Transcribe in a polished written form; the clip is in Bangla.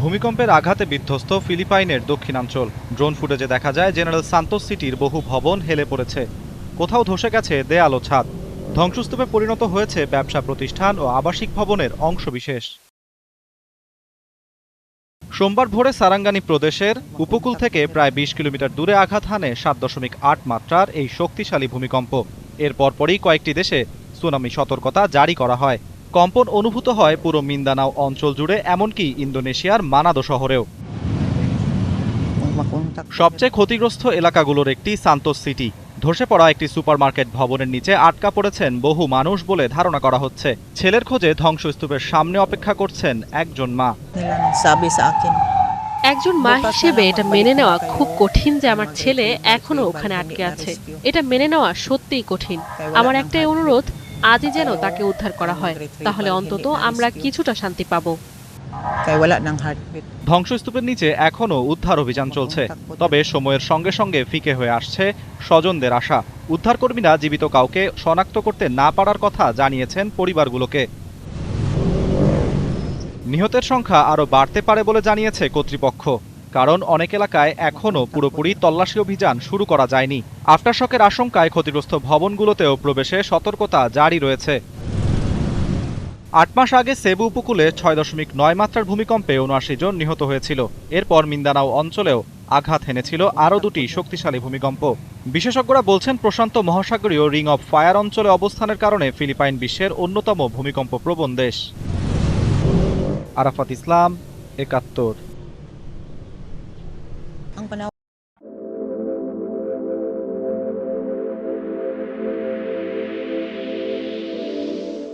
ভূমিকম্পের আঘাতে বিধ্বস্ত ফিলিপাইনের দক্ষিণাঞ্চল। ড্রোন ফুটেজে দেখা যায় জেনারেল সান্তোস সিটির বহু ভবন হেলে পড়েছে, কোথাও ধসে গেছে দেয়াল ও ছাদ। ধ্বংসস্তূপে পরিণত হয়েছে ব্যবসা প্রতিষ্ঠান ও আবাসিক ভবনের অংশবিশেষ। সোমবার ভোরে সারাঙ্গানি প্রদেশের উপকূল থেকে প্রায় ২০ কিলোমিটার দূরে আঘাত হানে ৭.৮ মাত্রার এই শক্তিশালী ভূমিকম্প। এর পরপরই কয়েকটি দেশে সুনামি সতর্কতা জারি করা হয়। কম্পন অনুভূত হয় পুরো মিন্দানাও অঞ্চল জুড়ে, এমনকি ইন্দোনেশিয়ার মানাদো শহরেও। সবচেয়ে ক্ষতিগ্রস্ত এলাকাগুলোর একটি সান্তোস সিটি। ধসে পড়া একটি সুপারমার্কেট ভবনের নিচে আটকা পড়েছেন বহু মানুষ বলে ধারণা করা হচ্ছে। ছেলের খোঁজে ধ্বংসস্তূপের সামনে অপেক্ষা করছেন একজন মা। একজন মা হিসেবে এটা মেনে নেওয়া খুব কঠিন যে আমার ছেলে এখনো ওখানে আটকে আছে। এটা মেনে নেওয়া সত্যিই কঠিন। আমার একটাই অনুরোধ, আজই যেন তাকে উদ্ধার করা হয়, তাহলে অন্তত আমরা কিছুটা শান্তি পাবো। ধ্বংসস্তূপের নিচে এখনও উদ্ধার অভিযান চলছে, তবে সময়ের সঙ্গে সঙ্গে ফিকে হয়ে আসছে স্বজনদের আশা। উদ্ধারকর্মীরা জীবিত কাউকে শনাক্ত করতে না পারার কথা জানিয়েছেন পরিবারগুলোকে। নিহতের সংখ্যা আরও বাড়তে পারে বলে জানিয়েছে কর্তৃপক্ষ, কারণ অনেক এলাকায় এখনও পুরোপুরি তল্লাশি অভিযান শুরু করা যায়নি। আফটারশকের আশঙ্কায় ক্ষতিগ্রস্ত ভবনগুলোতেও প্রবেশে সতর্কতা জারি রয়েছে। ৮ মাস আগে সেবু উপকূলে ৬.৯ মাত্রার ভূমিকম্পে ৭৯ জন নিহত হয়েছিল। এরপর মিন্দানাও অঞ্চলেও আঘাত হেনেছিল আরও দুটি শক্তিশালী ভূমিকম্প। বিশেষজ্ঞরা বলছেন প্রশান্ত মহাসাগরীয় রিং অব ফায়ার অঞ্চলে অবস্থানের কারণে ফিলিপাইন বিশ্বের অন্যতম ভূমিকম্প প্রবণ দেশ। আরাফাত ইসলাম, ৭১।